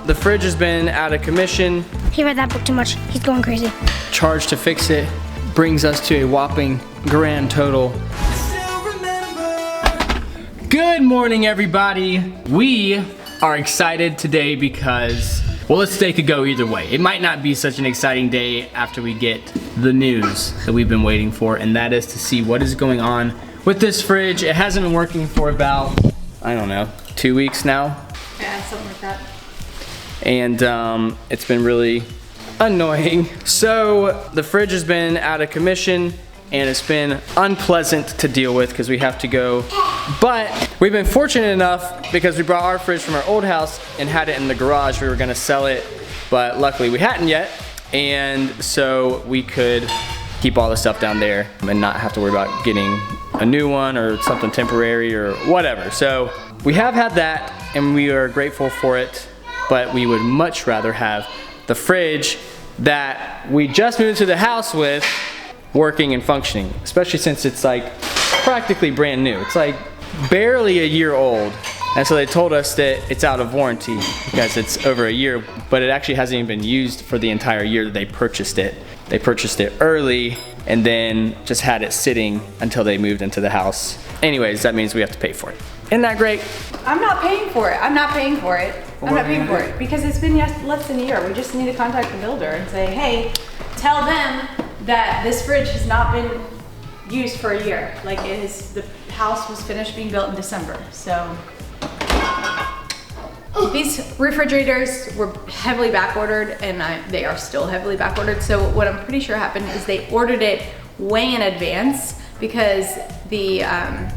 the fridge has been out of commission. He read that book too much. He's going crazy. Charge to fix it brings us to a whopping grand total. Good morning, everybody. We are excited today because, well, this day could go either way. It might not be such an exciting day after we get the news that we've been waiting for, and that is to see what is going on with this fridge. It hasn't been working for about, I don't know, 2 weeks now. Yeah, something like that. And it's been really annoying. So the fridge has been out of commission and it's been unpleasant to deal with because we have to go. But we've been fortunate enough because we brought our fridge from our old house and had it in the garage. We were gonna sell it, but luckily we hadn't yet. And so we could keep all the stuff down there and not have to worry about getting a new one or something temporary or whatever. So we have had that and we are grateful for it, but we would much rather have the fridge that we just moved to the house with working and functioning, especially since it's like practically brand new. It's like barely a year old. And so they told us that it's out of warranty because it's over a year, but it actually hasn't even been used for the entire year that they purchased it. They purchased it early and then just had it sitting until they moved into the house. Anyways, that means we have to pay for it. Isn't that great? I'm not paying for it. I'm not paying for it. I'm not paying for it because it's been less than a year. We just need to contact the builder and say, hey, tell them that this fridge has not been used for a year. Like it is, the house was finished being built in December. So these refrigerators were heavily back ordered and they are still heavily back ordered. So what I'm pretty sure happened is they ordered it way in advance because the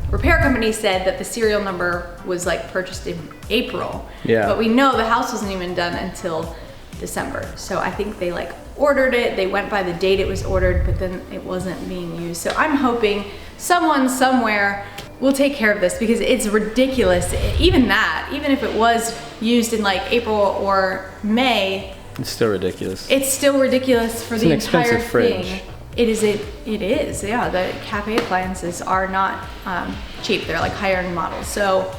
repair company said that the serial number was like purchased in April. Yeah. But we know the house wasn't even done until December. So I think they like ordered it, they went by the date it was ordered, but then it wasn't being used. So I'm hoping someone somewhere will take care of this because it's ridiculous. Even if it was used in like April or May, It's still ridiculous. it's still ridiculous for It's the an entire expensive fridge. thing. It is, yeah. The cafe appliances are not cheap. They're like higher end models. So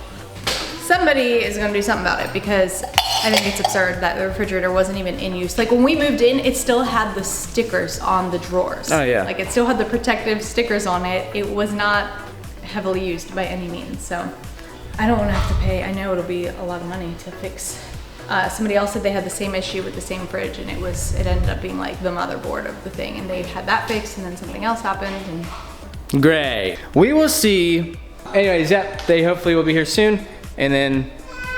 somebody is gonna do something about it because I think it's absurd that the refrigerator wasn't even in use. Like when we moved in, it still had the stickers on the drawers. Oh, yeah. Like it still had the protective stickers on it. It was not heavily used by any means. So I don't wanna have to pay. I know it'll be a lot of money to fix. Somebody else said they had the same issue with the same fridge and it ended up being like the motherboard of the thing and they had that fixed and then something else happened and Great. We will see. Anyways, yeah, they hopefully will be here soon and then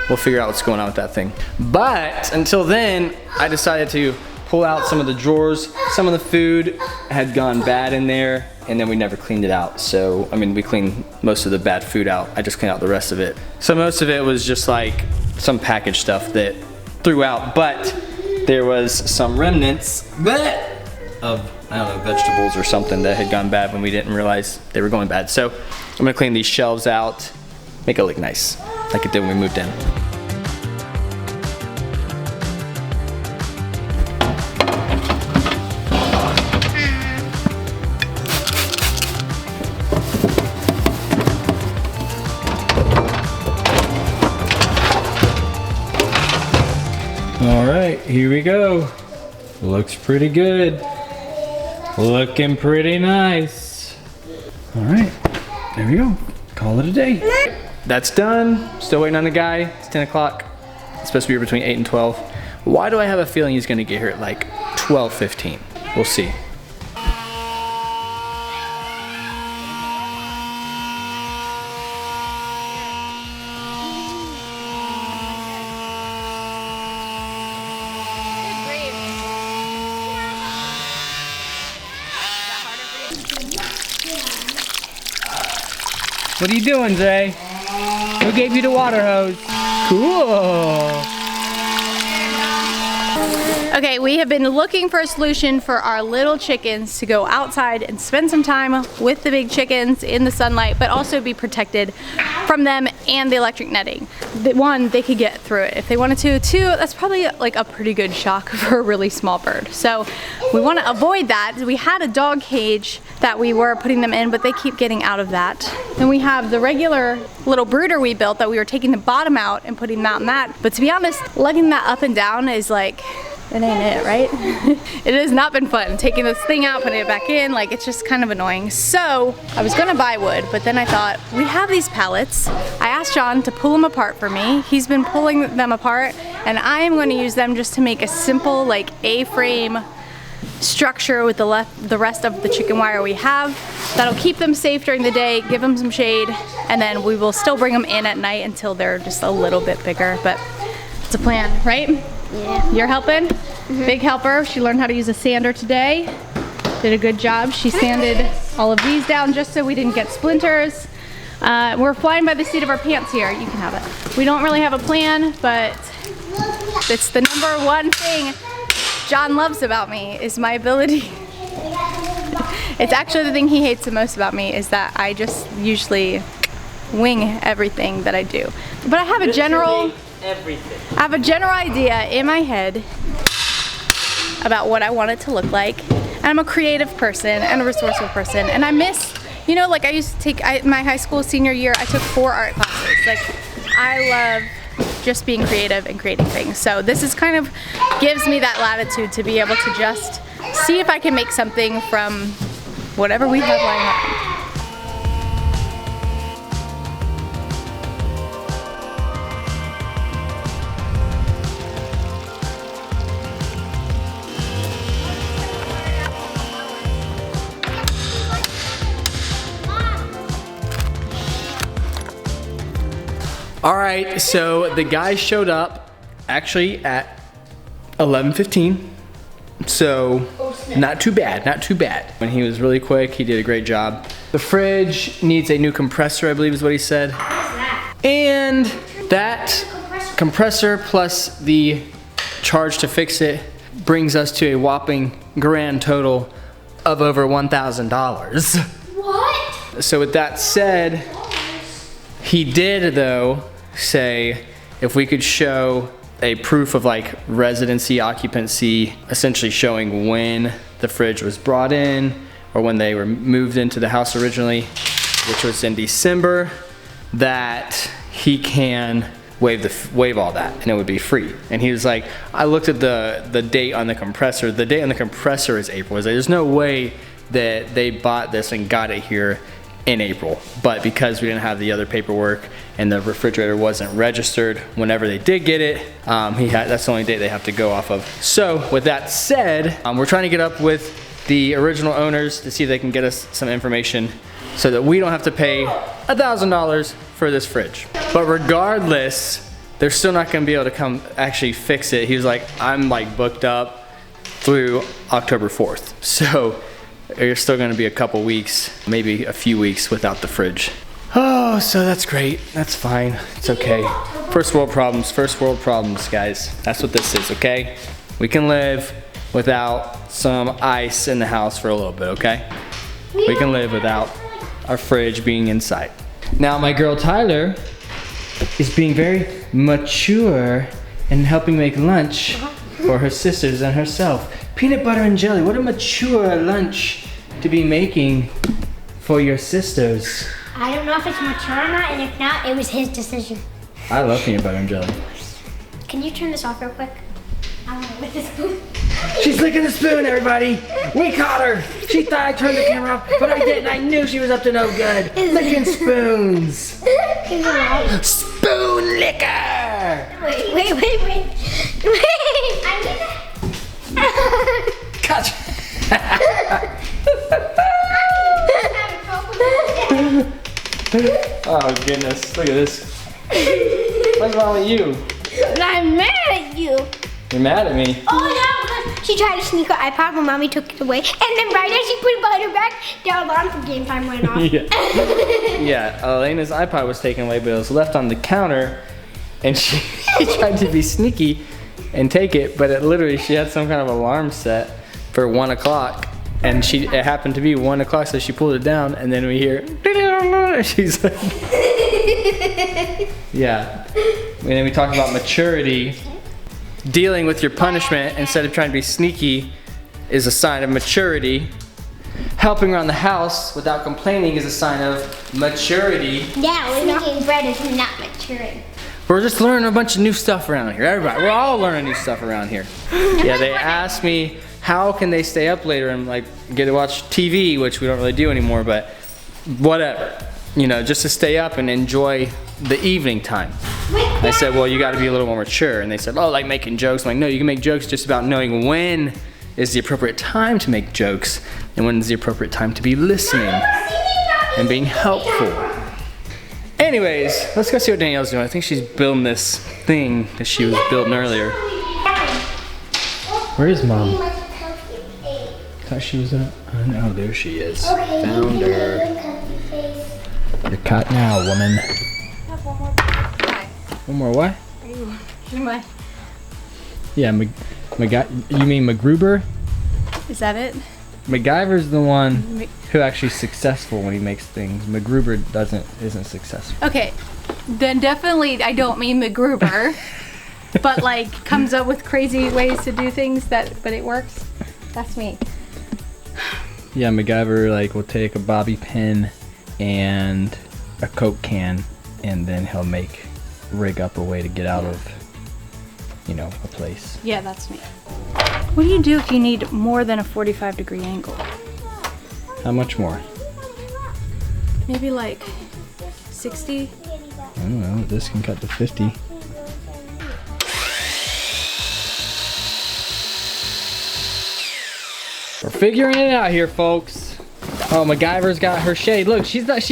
we'll figure out what's going on with that thing. But until then, I decided to pull out some of the drawers. Some of the food had gone bad in there and then we never cleaned it out. So, I mean, we cleaned most of the bad food out. I just cleaned out the rest of it. So most of it was just like some packaged stuff that threw out, but there was some remnants of, I don't know, vegetables or something that had gone bad when we didn't realize they were going bad. So I'm gonna clean these shelves out, make it look nice, like it did when we moved in. All right, here we go. Looks pretty good. Looking pretty nice. All right, there we go. Call it a day. That's done. Still waiting on the guy. It's 10 o'clock. It's supposed to be here between 8 and 12. Why do I have a feeling he's gonna get here at like 12:15? We'll see. What are you doing, Zay? Who gave you the water hose? Cool. Okay, we have been looking for a solution for our little chickens to go outside and spend some time with the big chickens in the sunlight, but also be protected from them and the electric netting. One, they could get through it if they wanted to. Two, that's probably like a pretty good shock for a really small bird. So we want to avoid that. We had a dog cage that we were putting them in, but they keep getting out of that. Then we have the regular little brooder we built that we were taking the bottom out and putting them out in that. But to be honest, lugging that up and down is like, it ain't it, right? It has not been fun taking this thing out, putting it back in, like it's just kind of annoying. So I was gonna buy wood, but then I thought, we have these pallets. I asked John to pull them apart for me. He's been pulling them apart, and I am gonna use them just to make a simple like A-frame structure with the rest of the chicken wire we have. That'll keep them safe during the day, give them some shade, and then we will still bring them in at night until they're just a little bit bigger, but it's a plan, right? Yeah. You're helping? Big helper. She learned how to use a sander today. Did a good job. She sanded all of these down just so we didn't get splinters. We're flying by the seat of our pants here. You can have it. We don't really have a plan, but it's the number one thing John loves about me is my ability. It's actually the thing he hates the most about me is that I just usually wing everything that I do. But I have a general idea in my head about what I want it to look like. And I'm a creative person and a resourceful person. And I miss, you know, like I used to take, my high school senior year, I took 4 art classes. Like, I love just being creative and creating things. So this is kind of gives me that latitude to be able to just see if I can make something from whatever we have lying around. All right, so the guy showed up actually at 11:15. So not too bad, not too bad. When he was really quick, he did a great job. The fridge needs a new compressor, I believe is what he said. And that compressor plus the charge to fix it brings us to a whopping grand total of over $1,000. What? So with that said, he did though say if we could show a proof of like residency occupancy, essentially showing when the fridge was brought in or when they were moved into the house originally, which was in December, that he can waive all that and it would be free. And he was like, I looked at the date on the compressor. The date on the compressor is April. There's no way that they bought this and got it here in April, but because we didn't have the other paperwork and the refrigerator wasn't registered whenever they did get it, that's the only date they have to go off of. So with that said, we're trying to get up with the original owners to see if they can get us some information so that we don't have to pay $1,000 for this fridge. But regardless, they're still not gonna be able to come actually fix it. He was like, I'm like booked up through October 4th. So there's still gonna be a couple weeks, maybe a few weeks without the fridge. Oh, so that's great. That's fine. It's okay. First world problems, guys. That's what this is, okay? We can live without some ice in the house for a little bit, okay? We can live without our fridge being inside. Now, my girl Tyler is being very mature and helping make lunch for her sisters and herself. Peanut butter and jelly, what a mature lunch to be making for your sisters. I don't know if it's mature or not, and if not, it was his decision. I love peanut butter and jelly. Can you turn this off real quick? I want to lick the spoon. She's licking the spoon, everybody. We caught her. She thought I turned the camera off, but I didn't. I knew she was up to no good. Licking spoons. Spoon licker. Wait. I need that. Gotcha. Oh goodness, look at this. What's wrong with you? I'm mad at you. You're mad at me? Oh no, because she tried to sneak her iPod when mommy took it away. And then right as she put it behind her back, the alarm for game time went off. Yeah, Elena's iPod was taken away, but it was left on the counter. And she tried to be sneaky and take it, but it literally, she had some kind of alarm set for 1 o'clock, and it happened to be 1 o'clock, so she pulled it down, and then we hear, she's like, yeah. And then we talked about maturity. Dealing with your punishment instead of trying to be sneaky is a sign of maturity. Helping around the house without complaining is a sign of maturity. Yeah, sneaking bread is not maturing. We're just learning a bunch of new stuff around here. Everybody, we're all learning new stuff around here. Yeah, they asked me how can they stay up later and like get to watch TV, which we don't really do anymore, but whatever. You know, just to stay up and enjoy the evening time. I said, well, you got to be a little more mature. And they said, oh, like making jokes. I'm like, no, you can make jokes just about knowing when is the appropriate time to make jokes and when is the appropriate time to be listening and being helpful. Anyways, let's go see what Danielle's doing. I think she's building this thing that she was building earlier. Where is Mom? I thought she was up. Oh, no, there she is. Found her. You're caught now, woman. One more what? Yeah, you mean MacGruber? Is that it? MacGyver's the one who actually is successful when he makes things. MacGruber isn't successful. Okay, then definitely I don't mean MacGruber, but like comes up with crazy ways to do things but it works. That's me. Yeah, MacGyver like will take a bobby pin and a Coke can, and then he'll rig up a way to get out of, a place. Yeah, that's me. What do you do if you need more than a 45-degree angle? How much more? Maybe like 60? I don't know, this can cut to 50. We're figuring it out here, folks. Oh, MacGyver's got her shade. Look, she's not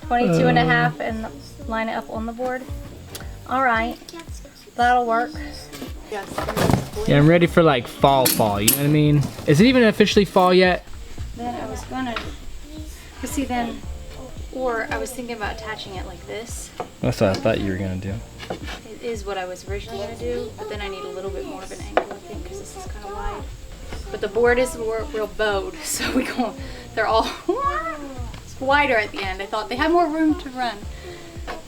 22 and a half and line it up on the board. All right, that'll work. Yeah, I'm ready for like fall, you know what I mean? Is it even officially fall yet? Then I was gonna, or I was thinking about attaching it like this. That's what I thought you were gonna do. It is what I was originally gonna do, but then I need a little bit more of an angle, I think, because this is kind of wide. But the board is real bowed, so they're all wider at the end. I thought they had more room to run.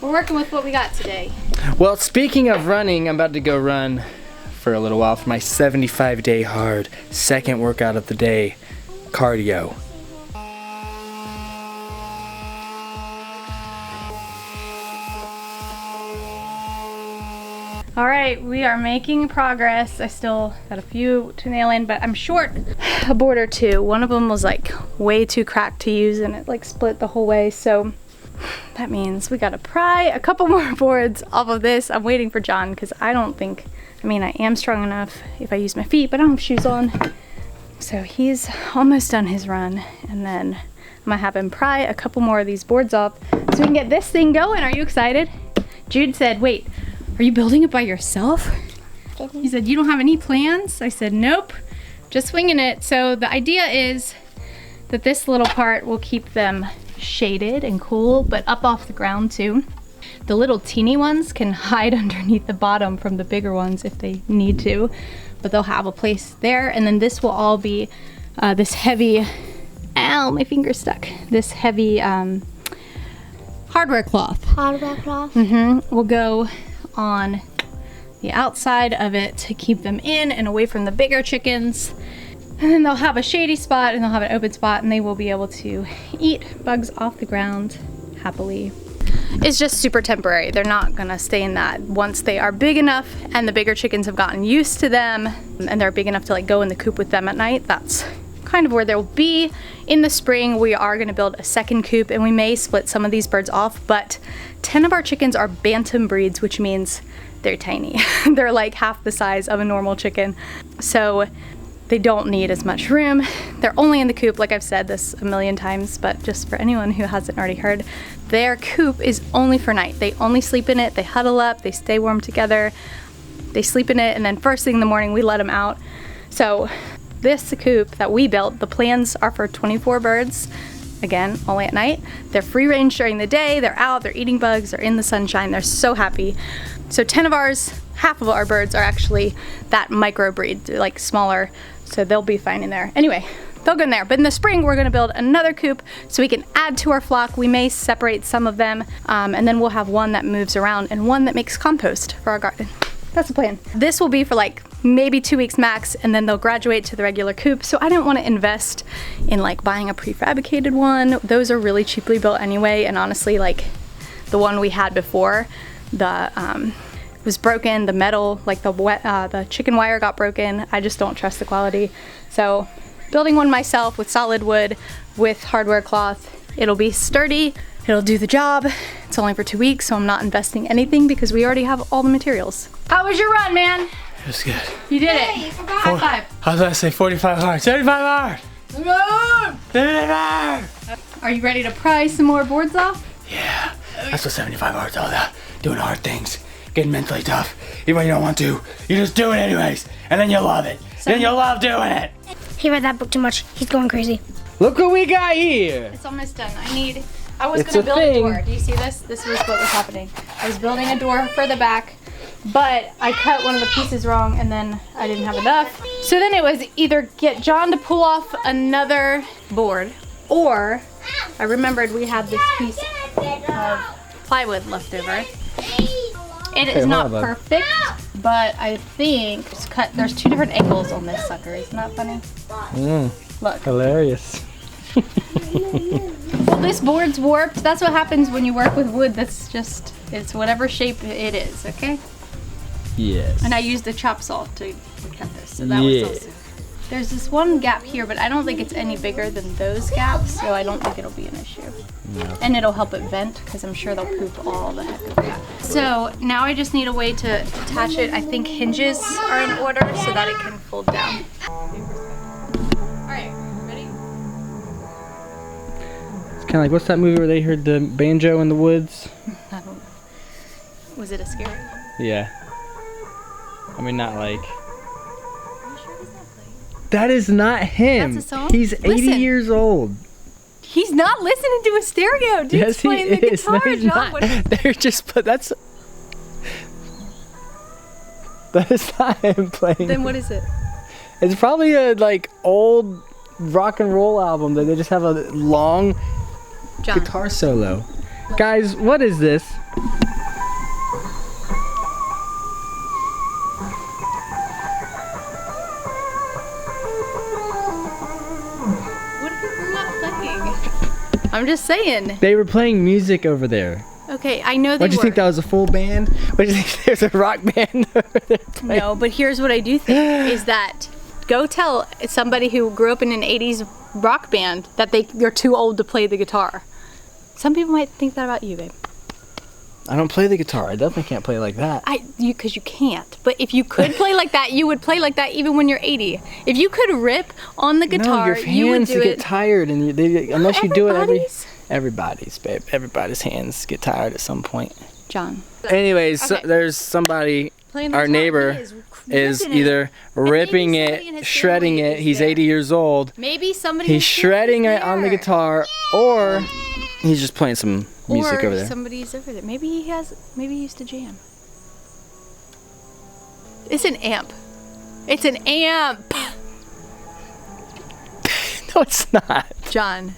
We're working with what we got today. Well, speaking of running, I'm about to go run for a little while for my 75-day hard second workout of the day, cardio. All right, we are making progress. I still got a few to nail in, but I'm short a board or two. One of them was like way too cracked to use and it like split the whole way. So that means we gotta pry a couple more boards off of this. I'm waiting for John because I am strong enough if I use my feet, but I don't have shoes on. So he's almost done his run, and then I'm gonna have him pry a couple more of these boards off so we can get this thing going. Are you excited? Jude said, wait, are you building it by yourself? He said, you don't have any plans? I said, nope, just winging it. So the idea is that this little part will keep them shaded and cool, but up off the ground too. The little teeny ones can hide underneath the bottom from the bigger ones if they need to, but they'll have a place there. And then this will all be this heavy, ow, my finger's stuck. This heavy hardware cloth. Hardware cloth? Will go on the outside of it to keep them in and away from the bigger chickens. And then they'll have a shady spot and they'll have an open spot, and they will be able to eat bugs off the ground happily. It's just super temporary. They're not gonna stay in that. Once they are big enough and the bigger chickens have gotten used to them and they're big enough to like go in the coop with them at night, that's kind of where they'll be. In the spring, we are gonna build a second coop and we may split some of these birds off, but 10 of our chickens are bantam breeds, which means they're tiny. They're like half the size of a normal chicken. So they don't need as much room. They're only in the coop, like I've said this a million times, but just for anyone who hasn't already heard, their coop is only for night. They only sleep in it, they huddle up, they stay warm together, they sleep in it, and then first thing in the morning we let them out. So this coop that we built, the plans are for 24 birds. again, only at night. They're free range during the day. They're out, they're eating bugs, they're in the sunshine. They're so happy. So 10 of ours, half of our birds are actually that micro breed. They're like smaller, so they'll be fine in there. Anyway, they'll go in there. But in the spring, we're gonna build another coop so we can add to our flock. We may separate some of them, and then we'll have one that moves around and one that makes compost for our garden. That's the plan. This will be for like maybe 2 weeks max, and then they'll graduate to the regular coop. So I didn't want to invest in like buying a prefabricated one. Those are really cheaply built anyway, and honestly, like the one we had before, was broken. The metal, like the chicken wire got broken. I just don't trust the quality. So building one myself with solid wood, with hardware cloth, it'll be sturdy. It'll do the job. It's only for 2 weeks, so I'm not investing anything because we already have all the materials. How was your run, man? It was good. You did it. High five. I was about to say 45 hard. 75 hard. 75. Are you ready to pry some more boards off? Yeah, that's what 75 hard's all about. Doing hard things, getting mentally tough. Even when you don't want to, you just do it anyways, and then you love it. Then you'll love doing it. He read that book too much. He's going crazy. Look what we got here. It's almost done. I was gonna build a door. Do you see this? This was what was happening. I was building a door for the back, but I cut one of the pieces wrong and then I didn't have enough. So then it was either get John to pull off another board, or I remembered we had this piece of plywood left over. It is not perfect, but I think there's 2 different angles on this sucker. Isn't that funny? Look. Hilarious. Well, this board's warped. That's what happens when you work with wood. It's whatever shape it is, okay? Yes. And I used the chop saw to cut this, so that was also. There's this one gap here, but I don't think it's any bigger than those gaps, so I don't think it'll be an issue. No. And it'll help it vent, because I'm sure they'll poop all the heck of that. So now I just need a way to attach it. I think hinges are in order so that it can fold down. Alright, ready? It's kind of like, what's that movie where they heard the banjo in the woods? I don't know. Was it a scary? Yeah. I mean, not like... Are you sure he's not playing? That is not him. That's a song? He's 80 years old. He's not listening to a stereo. Dude's Yes, he playing the is. guitar, No, he's John. not. They're just, but that's... That is not him playing. Then what is it? It's probably a like old rock and roll album that they just have a long guitar solo. Guys, what is this? What if it's not playing? I'm just saying. They were playing music over there. Okay, I know they were. What do you think, that was a full band? What do you think, there's a rock band over there playing? No, but here's what I do think is that go tell somebody who grew up in an 80s rock band that you're too old to play the guitar. Some people might think that about you, babe. I don't play the guitar. I definitely can't play like that. Because you can't. But if you could play like that, you would play like that even when you're 80. If you could rip on the guitar, no, your you would hands do get it. tired, and unless you do it Everybody's? babe. Everybody's hands get tired at some point. John. Anyways, Okay. there's somebody, Playing the our guitar, neighbor, he is ripping it. either ripping maybe somebody in it, his shredding family it. is He's there. 80 years old. Maybe somebody in He's his family shredding is it on the there. guitar, or he's just playing some music or over there. somebody's over there. Maybe he used to jam. It's an amp. It's an amp. No, it's not. John.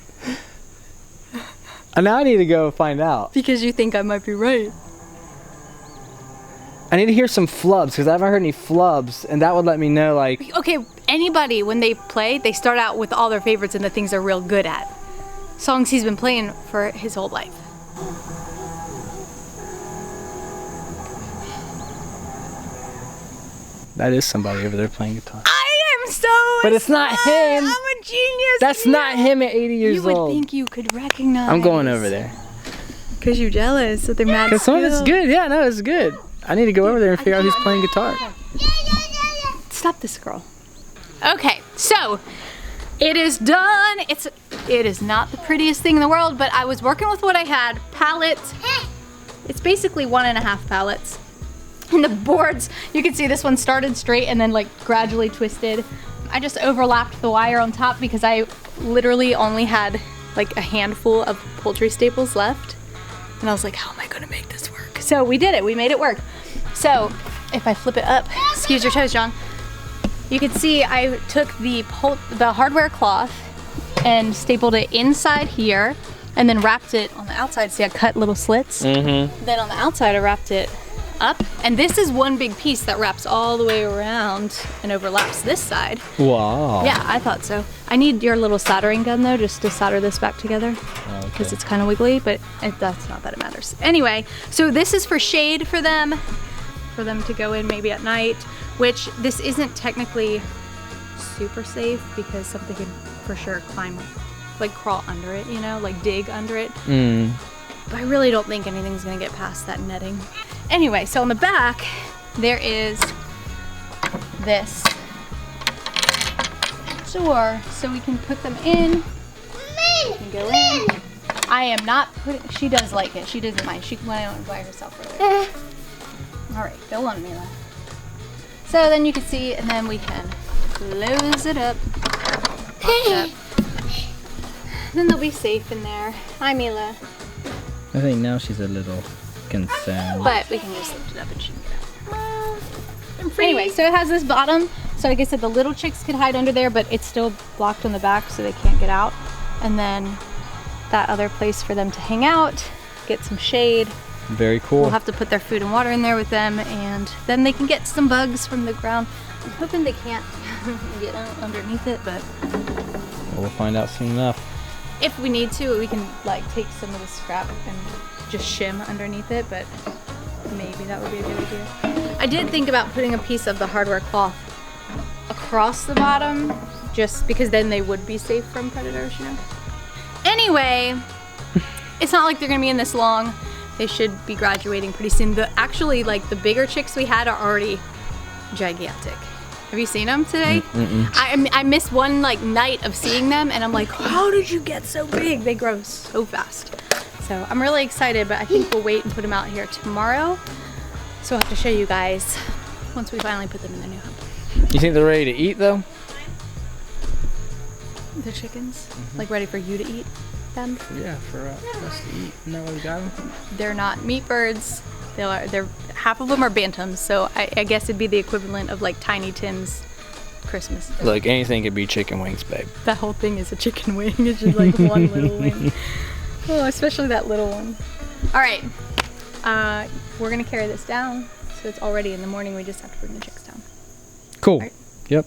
And now I need to go find out. Because you think I might be right. I need to hear some flubs, because I haven't heard any flubs, and that would let me know, like... Okay, anybody, when they play, they start out with all their favorites and the things they're real good at. Songs he's been playing for his whole life. That is somebody over there playing guitar. I am so But it's not excited. him. I'm a genius. That's not him at 80 years You would old. think you could recognize. I'm going over there. Because you're jealous that they're mad. Because some of it's good. Yeah, no, it's good. I need to go over there and figure out who's playing guitar. Stop this girl. Okay, so it is done. It is not the prettiest thing in the world, but I was working with what I had. Pallets. It's basically 1.5 pallets. And the boards, you can see this one started straight and then like gradually twisted. I just overlapped the wire on top because I literally only had like a handful of poultry staples left. And I was like, how am I gonna make this work? So we did it, we made it work. So if I flip it up, excuse your toes, John. You can see I took the hardware cloth and stapled it inside here and then wrapped it on the outside. See, I cut little slits. Then on the outside, I wrapped it up. And this is one big piece that wraps all the way around and overlaps this side. Wow. Yeah, I thought so. I need your little soldering gun though, just to solder this back together. Because it's kind of wiggly, but that's not that it matters. Anyway, so this is for shade for them to go in maybe at night, which this isn't technically super safe because something can for sure climb, like crawl under it, you know, like dig under it. But I really don't think anything's gonna get past that netting. Anyway, so on the back, there is this door, so we can put them in. We can go in. I am not putting, she does like it. She doesn't mind. She went out by herself earlier. All right, go on, Mila. So then you can see, and then we can close it up. Then they'll be safe in there. Hi, Mila. I think now she's a little concerned. But we can just lift it up and she can get out. Anyway, so it has this bottom. So like I said, the little chicks could hide under there, but it's still blocked on the back so they can't get out. And then that other place for them to hang out, get some shade. Very cool. We'll have to put their food and water in there with them, and then they can get some bugs from the ground. I'm hoping they can't get out underneath it, but We'll find out soon enough. if we need to, we can like take some of the scrap and just shim underneath it, but maybe that would be a good idea. I did think about putting a piece of the hardware cloth across the bottom, just because then they would be safe from predators, you know? Anyway, it's not like they're gonna be in this long. They should be graduating pretty soon. Actually, like the bigger chicks we had are already gigantic. Have you seen them today? I missed one like night of seeing them, and I'm like, how did you get so big? They grow so fast. So I'm really excited, but I think we'll wait and put them out here tomorrow. So I'll have to show you guys once we finally put them in the new home. You think they're ready to eat though? The chickens, like ready for you to eat them? Yeah, for us to eat. No, we got them. They're not meat birds. They're half of them are bantams, so I guess it'd be the equivalent of like Tiny Tim's Christmas. Look, anything could be chicken wings, babe. That whole thing is a chicken wing. It's just like one little wing. Oh, especially that little one. All right, we're gonna carry this down, so it's already in the morning. We just have to bring the chicks down. Cool. Right. Yep.